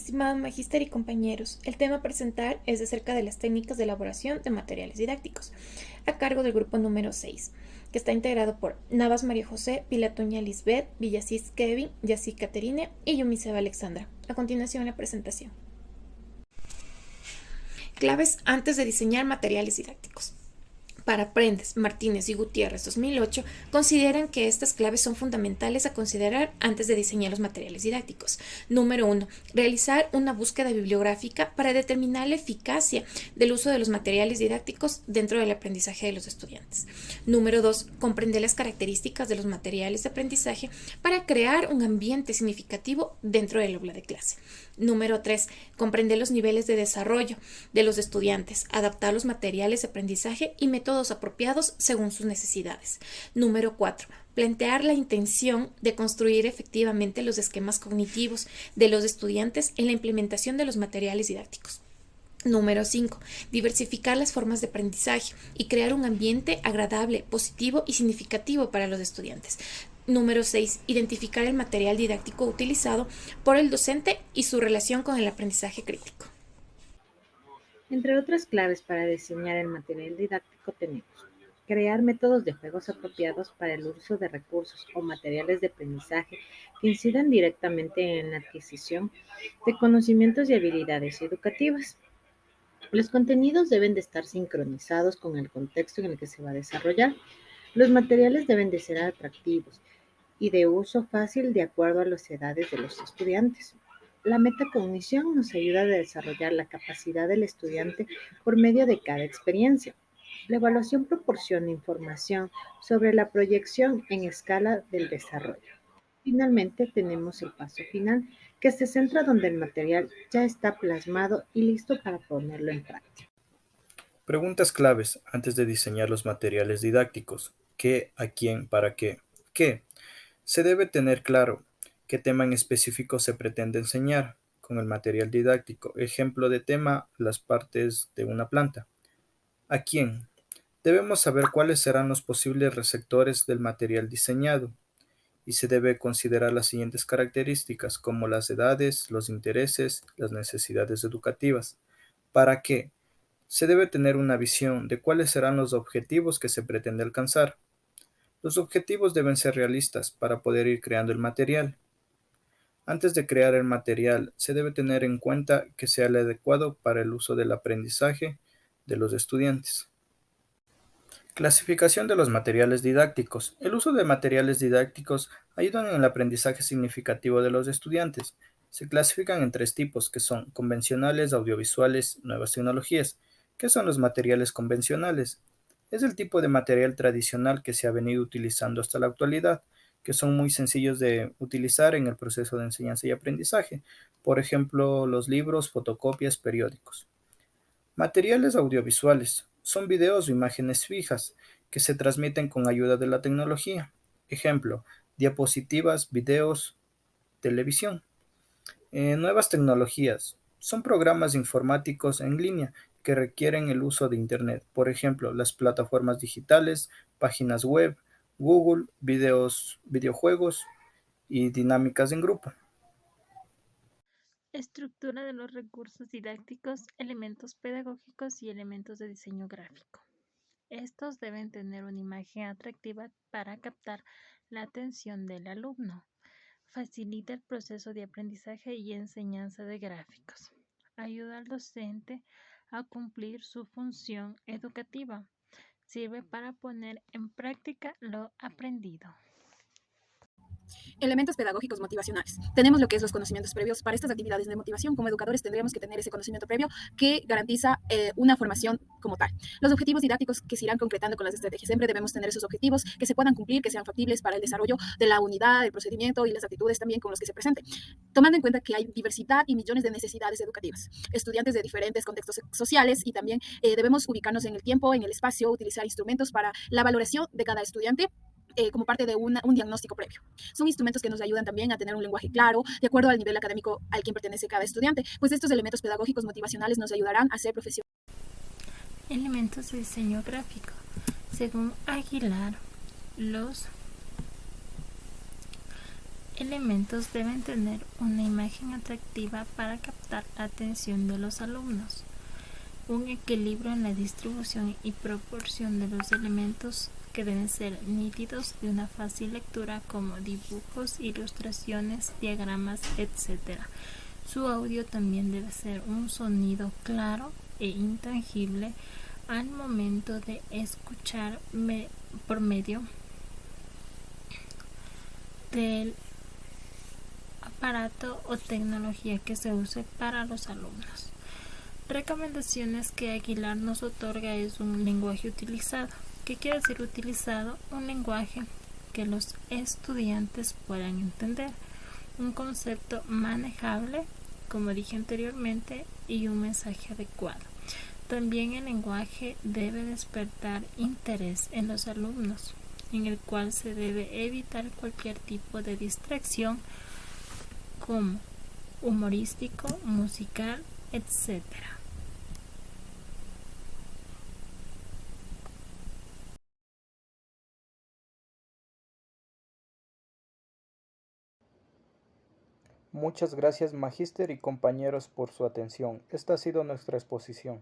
Estimado magíster y compañeros, el tema a presentar es acerca de las técnicas de elaboración de materiales didácticos, a cargo del grupo número 6, que está integrado por Navas María José, Pilatuña Lisbeth, Villasís Kevin, Yací Caterine y Yumiseva Alexandra. A continuación la presentación. Claves antes de diseñar materiales didácticos. Para Prendes, Martínez y Gutiérrez 2008, consideran que estas claves son fundamentales a considerar antes de diseñar los materiales didácticos. Número 1. Realizar una búsqueda bibliográfica para determinar la eficacia del uso de los materiales didácticos dentro del aprendizaje de los estudiantes. Número 2. Comprender las características de los materiales de aprendizaje para crear un ambiente significativo dentro del aula de clase. Número 3. Comprender los niveles de desarrollo de los estudiantes, adaptar los materiales de aprendizaje y métodos apropiados según sus necesidades. Número 4. Plantear la intención de construir efectivamente los esquemas cognitivos de los estudiantes en la implementación de los materiales didácticos. Número 5. Diversificar las formas de aprendizaje y crear un ambiente agradable, positivo y significativo para los estudiantes. Número 6. Identificar el material didáctico utilizado por el docente y su relación con el aprendizaje crítico. Entre otras claves para diseñar el material didáctico tenemos crear métodos de juegos apropiados para el uso de recursos o materiales de aprendizaje que incidan directamente en la adquisición de conocimientos y habilidades educativas. Los contenidos deben de estar sincronizados con el contexto en el que se va a desarrollar. Los materiales deben de ser atractivos y de uso fácil de acuerdo a las edades de los estudiantes. La metacognición nos ayuda a desarrollar la capacidad del estudiante por medio de cada experiencia. La evaluación proporciona información sobre la proyección en escala del desarrollo. Finalmente, tenemos el paso final, que se centra donde el material ya está plasmado y listo para ponerlo en práctica. Preguntas claves antes de diseñar los materiales didácticos. ¿Qué, a quién, para qué? ¿Qué? Se debe tener claro qué tema en específico se pretende enseñar con el material didáctico. Ejemplo de tema, las partes de una planta. ¿A quién? Debemos saber cuáles serán los posibles receptores del material diseñado y se debe considerar las siguientes características como las edades, los intereses, las necesidades educativas. ¿Para qué? Se debe tener una visión de cuáles serán los objetivos que se pretende alcanzar. Los objetivos deben ser realistas para poder ir creando el material. Antes de crear el material, se debe tener en cuenta que sea el adecuado para el uso del aprendizaje de los estudiantes. Clasificación de los materiales didácticos. El uso de materiales didácticos ayudan en el aprendizaje significativo de los estudiantes. Se clasifican en tres tipos, que son convencionales, audiovisuales, nuevas tecnologías. ¿Qué son los materiales convencionales? Es el tipo de material tradicional que se ha venido utilizando hasta la actualidad, que son muy sencillos de utilizar en el proceso de enseñanza y aprendizaje. Por ejemplo, los libros, fotocopias, periódicos. Materiales audiovisuales. Son videos o imágenes fijas que se transmiten con ayuda de la tecnología. Ejemplo, diapositivas, videos, televisión. Nuevas tecnologías. Son programas informáticos en línea que requieren el uso de Internet. Por ejemplo, las plataformas digitales, páginas web, Google, videojuegos y dinámicas en grupo. Estructura de los recursos didácticos, elementos pedagógicos y elementos de diseño gráfico. Estos deben tener una imagen atractiva para captar la atención del alumno. Facilita el proceso de aprendizaje y enseñanza de gráficos. Ayuda al docente a cumplir su función educativa. Sirve para poner en práctica lo aprendido. Elementos pedagógicos motivacionales. Tenemos lo que es los conocimientos previos. Para estas actividades de motivación, como educadores tendríamos que tener ese conocimiento previo que garantiza una formación como tal. Los objetivos didácticos que se irán concretando con las estrategias. Siempre debemos tener esos objetivos que se puedan cumplir, que sean factibles para el desarrollo de la unidad, el procedimiento y las actitudes también con los que se presente. Tomando en cuenta que hay diversidad y millones de necesidades educativas. Estudiantes de diferentes contextos sociales y también debemos ubicarnos en el tiempo, en el espacio, utilizar instrumentos para la valoración de cada estudiante como parte de un diagnóstico previo. Son instrumentos que nos ayudan también a tener un lenguaje claro, de acuerdo al nivel académico al que pertenece cada estudiante, pues estos elementos pedagógicos motivacionales nos ayudarán a ser profesionales. Elementos de diseño gráfico. Según Aguilar, los elementos deben tener una imagen atractiva para captar la atención de los alumnos. Un equilibrio en la distribución y proporción de los elementos que deben ser nítidos de una fácil lectura como dibujos, ilustraciones, diagramas, etc. Su audio también debe ser un sonido claro e intangible al momento de escuchar por medio del aparato o tecnología que se use para los alumnos. Recomendaciones que Aguilar nos otorga es un lenguaje utilizado. ¿Qué quiere decir utilizado? Un lenguaje que los estudiantes puedan entender, un concepto manejable, como dije anteriormente, y un mensaje adecuado. También el lenguaje debe despertar interés en los alumnos, en el cual se debe evitar cualquier tipo de distracción como humorístico, musical, etc. Muchas gracias, Magíster y compañeros, por su atención. Esta ha sido nuestra exposición.